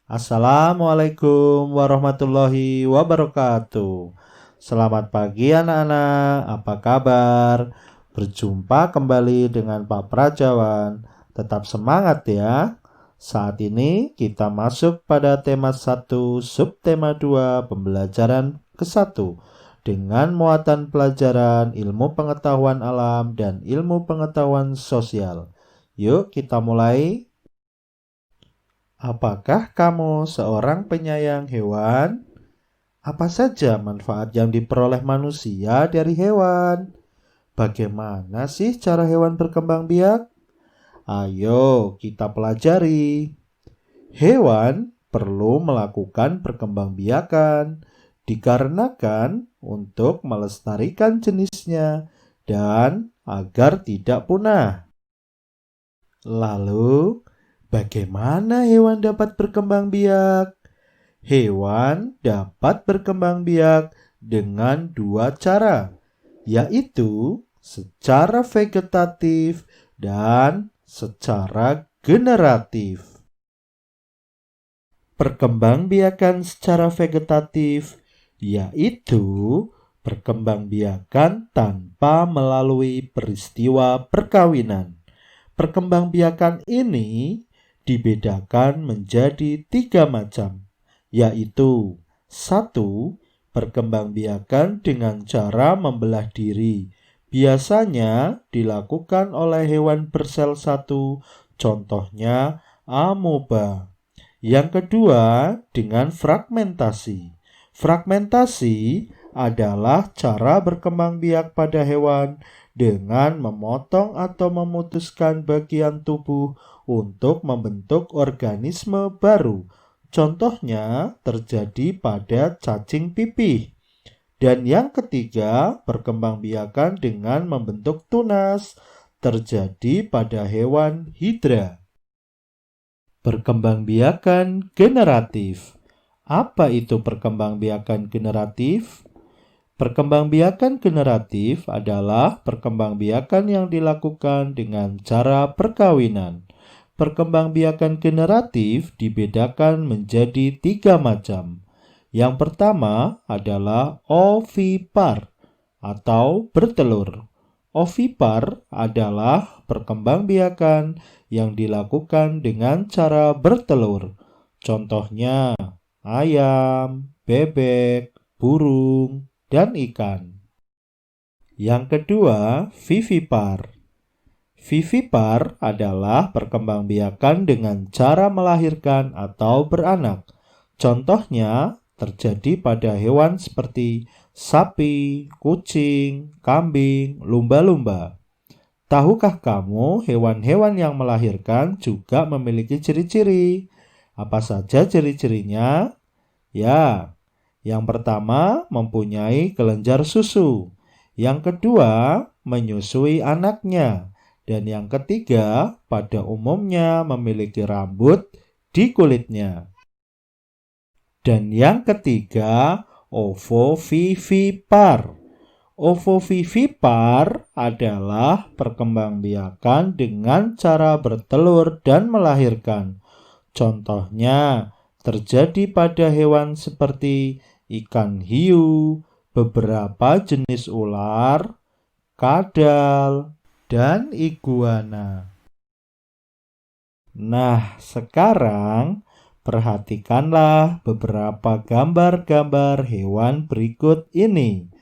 Assalamualaikum warahmatullahi wabarakatuh. Selamat pagi anak-anak, apa kabar? Berjumpa kembali dengan Pak Prajawan. Tetap semangat ya. Saat ini kita masuk pada tema 1, subtema 2, pembelajaran ke-1 dengan muatan pelajaran ilmu pengetahuan alam dan ilmu pengetahuan sosial. Yuk kita mulai. Apakah kamu seorang penyayang hewan? Apa saja manfaat yang diperoleh manusia dari hewan? Bagaimana sih cara hewan berkembang biak? Ayo kita pelajari. Hewan perlu melakukan perkembangbiakan dikarenakan untuk melestarikan jenisnya dan agar tidak punah. Lalu, bagaimana hewan dapat berkembang biak? Hewan dapat berkembang biak dengan dua cara, yaitu secara vegetatif dan secara generatif. Perkembangbiakan secara vegetatif yaitu perkembangbiakan tanpa melalui peristiwa perkawinan. Perkembangbiakan ini dibedakan menjadi 3 macam, yaitu 1. Perkembangbiakan dengan cara membelah diri. Biasanya dilakukan oleh hewan bersel satu, contohnya amoeba. Yang kedua, dengan fragmentasi. Fragmentasi adalah cara berkembang biak pada hewan dengan memotong atau memutuskan bagian tubuh untuk membentuk organisme baru. Contohnya terjadi pada cacing pipih. Dan yang ketiga, perkembangbiakan dengan membentuk tunas terjadi pada hewan hidra. Perkembangbiakan generatif. Apa itu perkembangbiakan generatif? Perkembangbiakan generatif adalah perkembangbiakan yang dilakukan dengan cara perkawinan. Perkembangbiakan generatif dibedakan menjadi 3 macam. Yang pertama adalah ovipar atau bertelur. Ovipar adalah perkembangbiakan yang dilakukan dengan cara bertelur. Contohnya ayam, bebek, burung, dan ikan. Yang kedua, vivipar. Vivipar adalah perkembangbiakan dengan cara melahirkan atau beranak. Contohnya terjadi pada hewan seperti sapi, kucing, kambing, lumba-lumba. Tahukah kamu hewan-hewan yang melahirkan juga memiliki ciri-ciri? Apa saja ciri-cirinya? Ya, yang pertama mempunyai kelenjar susu. Yang kedua menyusui anaknya. Dan yang ketiga pada umumnya memiliki rambut di kulitnya. Dan yang ketiga ovovivipar. Ovovivipar adalah perkembangbiakan dengan cara bertelur dan melahirkan. Contohnya terjadi pada hewan seperti ikan hiu, beberapa jenis ular, kadal, dan iguana. Nah, sekarang perhatikanlah beberapa gambar-gambar hewan berikut ini.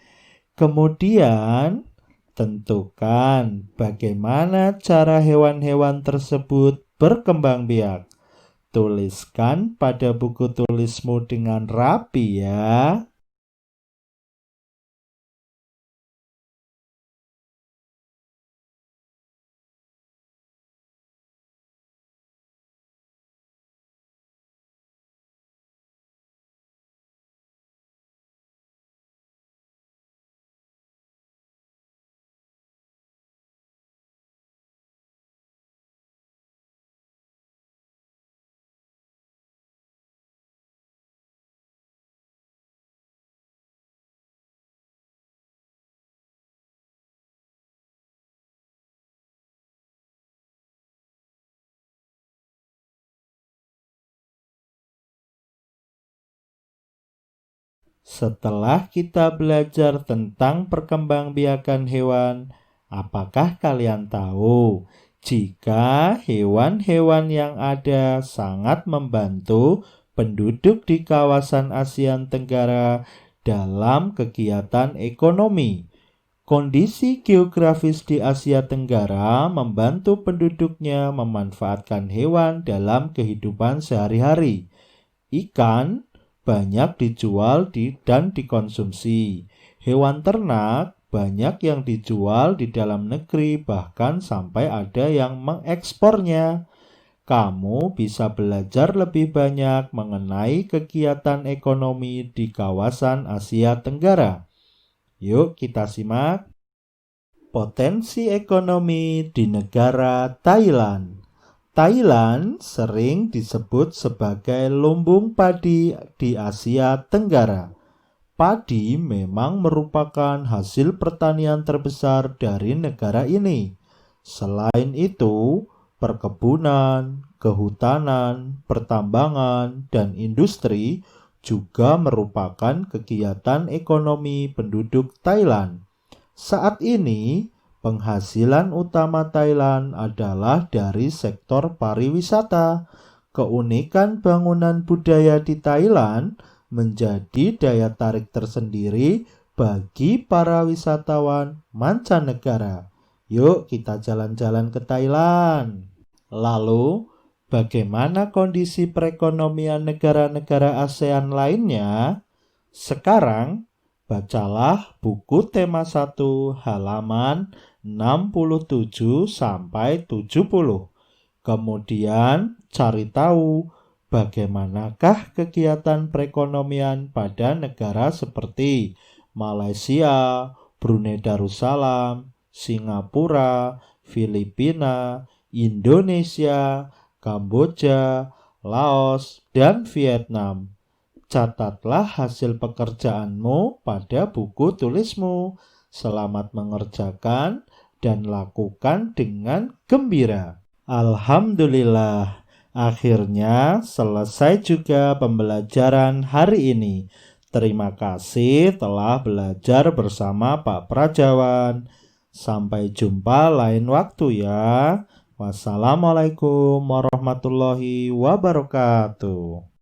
Kemudian, tentukan bagaimana cara hewan-hewan tersebut berkembang biak. Tuliskan pada buku tulismu dengan rapi ya. Setelah kita belajar tentang perkembangbiakan hewan, apakah kalian tahu jika hewan-hewan yang ada sangat membantu penduduk di kawasan Asia Tenggara dalam kegiatan ekonomi? Kondisi geografis di Asia Tenggara membantu penduduknya memanfaatkan hewan dalam kehidupan sehari-hari. Ikan banyak dijual dan dikonsumsi. Hewan ternak banyak yang dijual di dalam negeri, bahkan sampai ada yang mengekspornya. Kamu bisa belajar lebih banyak mengenai kegiatan ekonomi di kawasan Asia Tenggara. Yuk kita simak. Potensi ekonomi di negara Thailand. Thailand sering disebut sebagai lumbung padi di Asia Tenggara. Padi memang merupakan hasil pertanian terbesar dari negara ini. Selain itu, perkebunan, kehutanan, pertambangan, dan industri juga merupakan kegiatan ekonomi penduduk Thailand. Saat ini, penghasilan utama Thailand adalah dari sektor pariwisata. Keunikan bangunan budaya di Thailand menjadi daya tarik tersendiri bagi para wisatawan mancanegara. Yuk kita jalan-jalan ke Thailand. Lalu, bagaimana kondisi perekonomian negara-negara ASEAN lainnya? Sekarang, bacalah buku tema 1 halaman 67 sampai 70. Kemudian cari tahu bagaimanakah kegiatan perekonomian pada negara seperti Malaysia, Brunei Darussalam, Singapura, Filipina, Indonesia, Kamboja, Laos, dan Vietnam. Catatlah hasil pekerjaanmu pada buku tulismu. Selamat mengerjakan dan lakukan dengan gembira. Alhamdulillah, akhirnya selesai juga pembelajaran hari ini. Terima kasih telah belajar bersama Pak Prajawan. Sampai jumpa lain waktu ya. Wassalamualaikum warahmatullahi wabarakatuh.